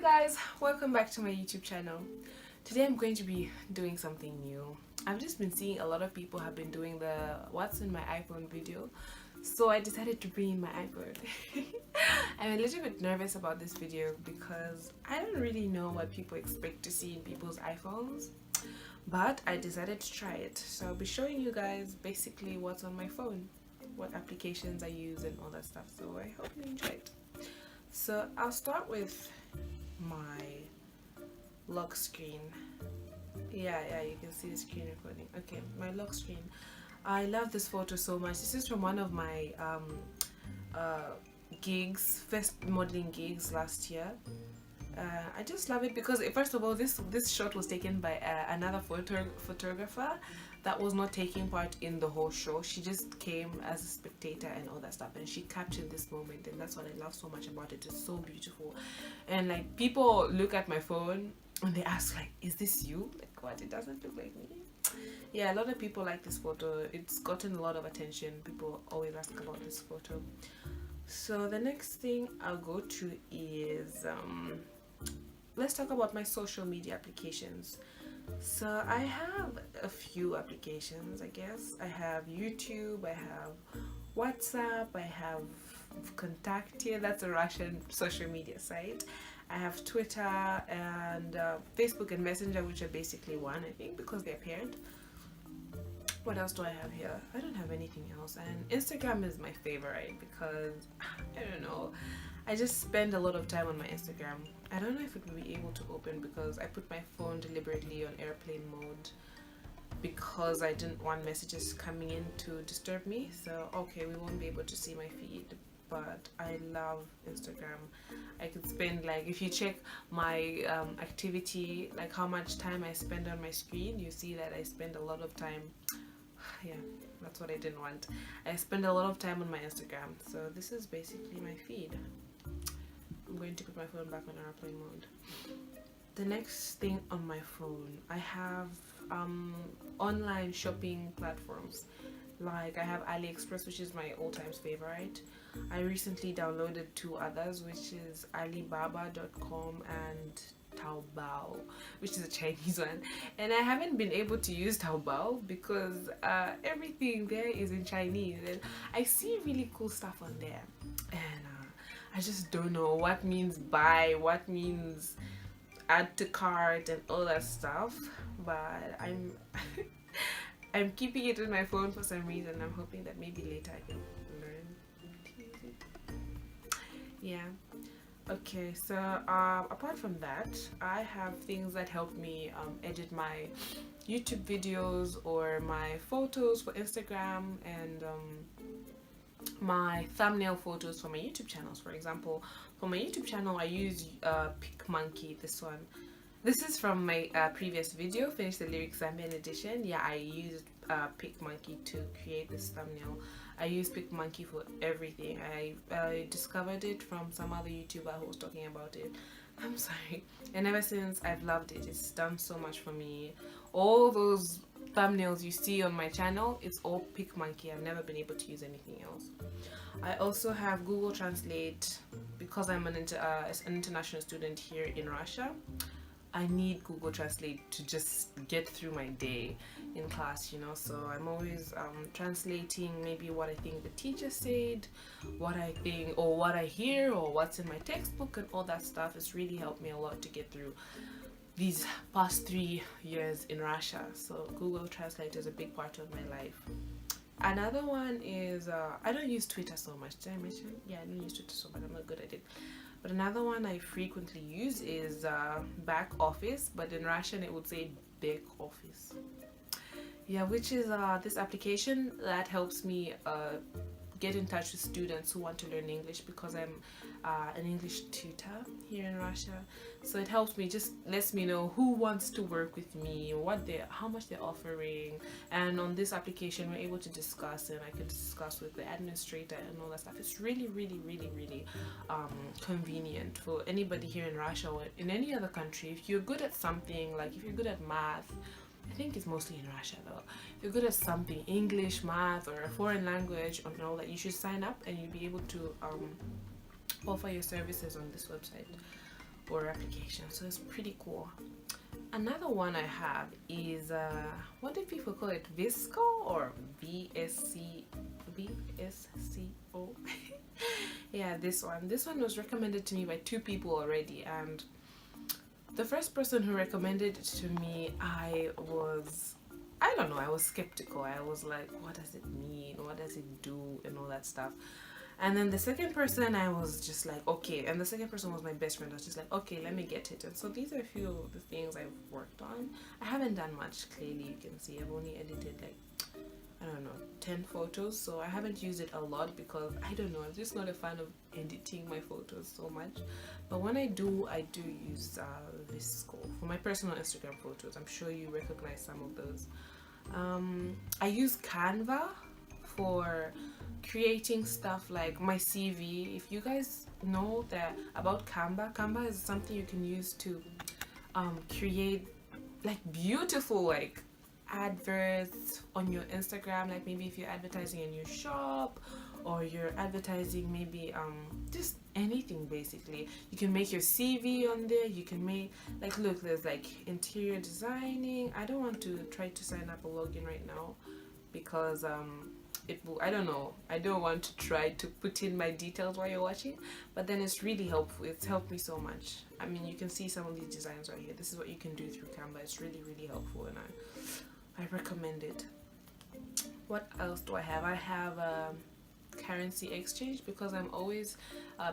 guys, welcome back to my YouTube channel. Today I'm going to be doing something new. I've just been seeing a lot of people have been doing the what's in my iPhone video, so I decided to bring in my iPhone. I'm a little bit nervous about this video because I don't really know what people expect to see in people's iPhones, but I decided to try it. So I'll be showing you guys basically what's on my phone, what applications I use and all that stuff, so I hope you enjoy it. So I'll start with my lock screen. Yeah, you can see the screen recording. Okay, my lock screen. I love this photo so much. This is from one of my gigs, first modeling gigs last year. I just love it because first of all, this shot was taken by another photographer that was not taking part in the whole show. She just came as a spectator and all that stuff, and she captured this moment, and that's what I love so much about it. It's so beautiful. And like, people look at my phone and they ask like, is this you? Like, what? It doesn't look like me. Yeah, a lot of people like this photo. It's gotten a lot of attention. People always ask about this photo. So the next thing I'll go to is let's talk about my social media applications. So I have a few applications, I guess. I have YouTube, I have WhatsApp, I have Kontakte, that's a Russian social media site. I have Twitter and Facebook and Messenger, which are basically one, I think, because they're paired. What else do I have here? I don't have anything else. And Instagram is my favorite because, I don't know, I just spend a lot of time on my Instagram. I don't know if it will be able to open because I put my phone deliberately on airplane mode because I didn't want messages coming in to disturb me. So, okay, we won't be able to see my feed, but I love Instagram. I could spend, like, if you check my activity, like how much time I spend on my screen, you see that I spend a lot of time. Yeah, that's what I didn't want. I spend a lot of time on my Instagram, so this is basically my feed. I'm going to put my phone back on airplane mode. The next thing on my phone, I have online shopping platforms. Like, I have AliExpress, which is my all-time favorite. I recently downloaded two others, which is Alibaba.com and Taobao, which is a Chinese one, and I haven't been able to use Taobao because everything there is in Chinese, and I see really cool stuff on there, and I just don't know what means buy, what means add to cart and all that stuff, but I'm I'm keeping it on my phone for some reason. I'm hoping that maybe later I can learn to use it. Yeah. Okay, so apart from that, I have things that help me edit my YouTube videos or my photos for Instagram and my thumbnail photos for my YouTube channels. For example, for my YouTube channel, I use PicMonkey, this one. This is from my previous video, Finish the Lyrics Zambian edition. Yeah, I used PicMonkey to create this thumbnail. I use PicMonkey for everything. I discovered it from some other YouTuber who was talking about it. I'm sorry. And ever since, I've loved it. It's done so much for me. All those thumbnails you see on my channel, it's all PicMonkey. I've never been able to use anything else. I also have Google Translate because I'm an international student here in Russia. I need Google Translate to just get through my day in class, you know, so I'm always translating maybe what I think the teacher said, what I think or what I hear or what's in my textbook and all that stuff. It's really helped me a lot to get through these past 3 years in Russia, so Google Translate is a big part of my life. Another one is, I don't use Twitter so much. Did I mention? Yeah, I don't use Twitter so much. I'm not good at it. But another one I frequently use is Back Office, but in Russian it would say Back Office. Yeah, which is this application that helps me get in touch with students who want to learn English because I'm an English tutor here in Russia. So it helps me, just lets me know who wants to work with me, how much they're offering, and on this application we're able to discuss, and I can discuss with the administrator and all that stuff. It's really convenient for anybody here in Russia or in any other country. If you're good at something, like if you're good at math, I think it's mostly in Russia though. If you're good at something, English, math, or a foreign language and all that, you should sign up and you'll be able to offer your services on this website. or application, so it's pretty cool. Another one I have is what do people call it, Visco or VSCO? Yeah, this one was recommended to me by 2 people already, and the first person who recommended it to me, I don't know, I was skeptical. I was like, what does it mean, what does it do, and all that stuff. And then the second person, I was just like, okay. And the second person was my best friend. I was just like, okay, let me get it. And so these are a few of the things I've worked on. I haven't done much, clearly. You can see I've only edited like, I don't know, 10 photos. So I haven't used it a lot because, I don't know, I'm just not a fan of editing my photos so much. But when I do use Visco for my personal Instagram photos. I'm sure you recognize some of those. I use Canva for creating stuff like my CV. If you guys know that about Canva is something you can use to create like beautiful like adverts on your Instagram, like maybe if you're advertising in your shop or you're advertising maybe just anything. Basically you can make your CV on there. You can make like, look, there's like interior designing. I don't want to try to sign up a login right now because it will, I don't know, I don't want to try to put in my details while you're watching, but then it's really helpful. It's helped me so much. I mean, you can see some of these designs right here. This is what you can do through Canva. It's really, really helpful, and I recommend it. What else do I have? I have currency exchange because I'm always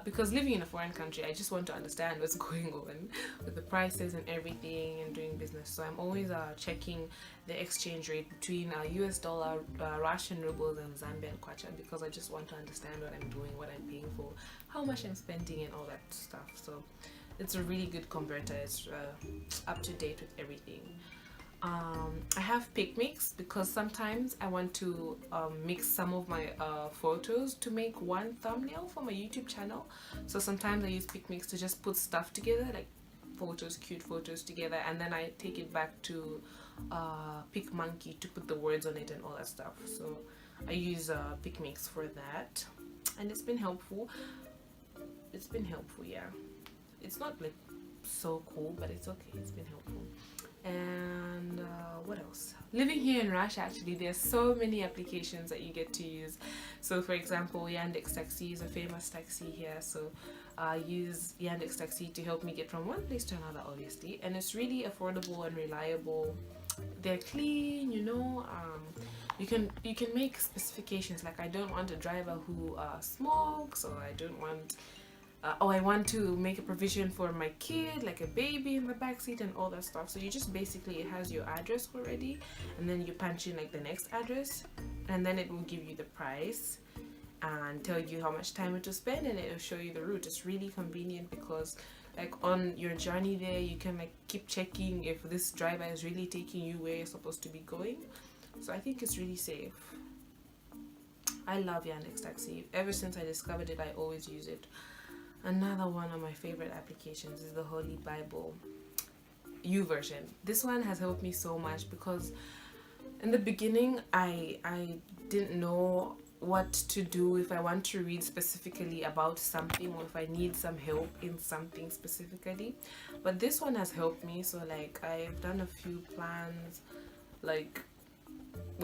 because living in a foreign country, I just want to understand what's going on with the prices and everything and doing business. So I'm always checking the exchange rate between US dollar, Russian rubles, and Zambian kwacha, because I just want to understand what I'm doing, what I'm paying for, how much I'm spending, and all that stuff. So it's a really good converter. It's up to date with everything. I have pick mix because sometimes I want to mix some of my photos to make one thumbnail for my YouTube channel. So sometimes I use pick mix to just put stuff together, like photos, cute photos together, and then I take it back to Pick Monkey to put the words on it and all that stuff. So I use pick mix for that, and it's been helpful. It's been helpful, yeah. It's not like so cool, but it's okay. It's been helpful. And what else? Living here in Russia, actually, there's so many applications that you get to use. So for example, Yandex Taxi is a famous taxi here, so I use Yandex Taxi to help me get from one place to another, obviously, and it's really affordable and reliable. They're clean, you know. You can make specifications, like I don't want a driver who smokes, or I don't want I want to make a provision for my kid, like a baby in the back seat and all that stuff. So you just basically, it has your address already, and then you punch in like the next address, and then it will give you the price and tell you how much time it will spend, and it will show you the route. It's really convenient because like on your journey there, you can like keep checking if this driver is really taking you where you're supposed to be going. So I think it's really safe. I love Yandex Taxi. Ever since I discovered it, I always use it. Another one of my favorite applications is the Holy Bible YouVersion. This one has helped me so much because in the beginning I didn't know what to do if I want to read specifically about something, or if I need some help in something specifically. But this one has helped me. So like I've done a few plans, like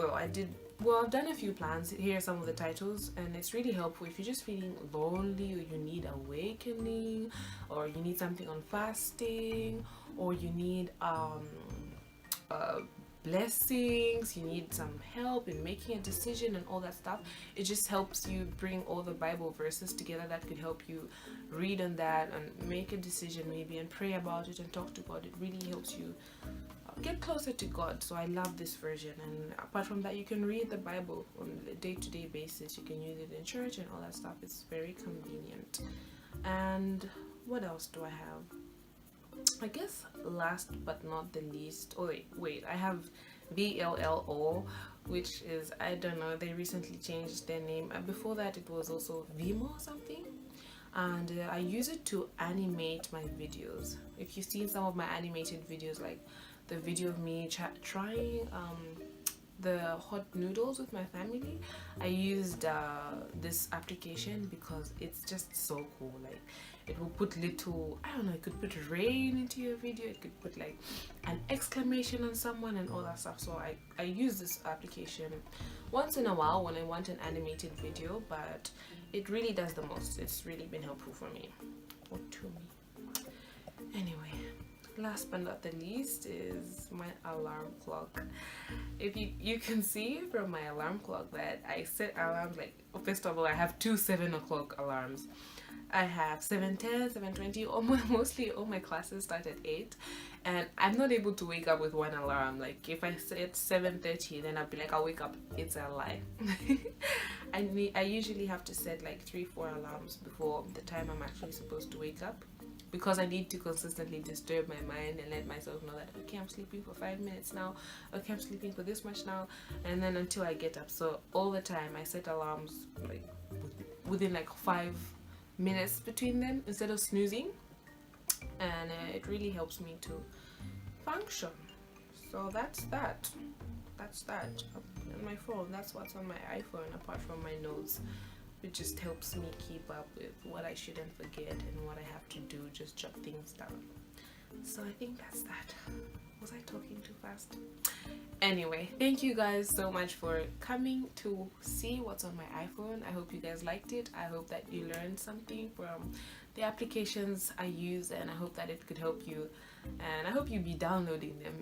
I've done a few plans. Here are some of the titles, and it's really helpful if you're just feeling lonely, or you need awakening, or you need something on fasting, or you need blessings, you need some help in making a decision and all that stuff. It just helps you bring all the Bible verses together that could help you read on that and make a decision maybe, and pray about it and talk to God. It really helps you get closer to God. So I love this version. And apart from that, you can read the Bible on a day-to-day basis. You can use it in church and all that stuff. It's very convenient. And what else do I have? I guess last but not the least, wait, I have VLLO, which is, I don't know, they recently changed their name. Before that it was also Vimo or something, and I use it to animate my videos. If you've seen some of my animated videos, like the video of me trying the hot noodles with my family, I used this application because it's just so cool. Like, it will put little, I don't know, it could put rain into your video, it could put like an exclamation on someone and all that stuff. So I use this application once in a while when I want an animated video, but it really does the most. It's really been helpful for me, or to me. Anyway, last but not the least is my alarm clock. If you can see from my alarm clock that I set alarms, like, first of all, I have two 7 o'clock alarms. I have 7:10, 7:20. Mostly all my classes start at 8, and I'm not able to wake up with one alarm. Like, if I set 7:30, then I'll be like, I'll wake up. It's a lie. I usually have to set like 3-4 alarms before the time I'm actually supposed to wake up, because I need to consistently disturb my mind and let myself know that, okay, I'm sleeping for 5 minutes now, okay, I'm sleeping for this much now, and then until I get up. So all the time I set alarms like within like 5 minutes between them instead of snoozing, and it really helps me to function. So that's that on my phone. That's what's on my iPhone, apart from my notes, which just helps me keep up with what I shouldn't forget and what I have to do, just jot things down. So I think that's that. Was I talking too fast? Anyway, thank you guys so much for coming to see what's on my iPhone. I hope you guys liked it. I hope that you learned something from the applications I use, and I hope that it could help you, and I hope you be downloading them.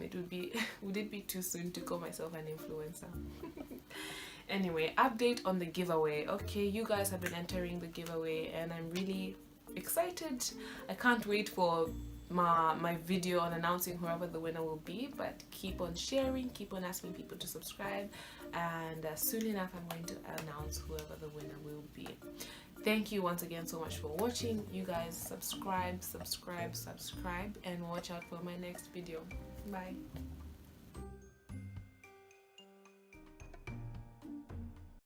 Would it be too soon to call myself an influencer? Anyway, update on the giveaway. Okay, you guys have been entering the giveaway, and I'm really excited. I can't wait for my video on announcing whoever the winner will be, but keep on sharing, keep on asking people to subscribe, and soon enough I'm going to announce whoever the winner will be. Thank you once again so much for watching. You guys subscribe, and watch out for my next video. Bye.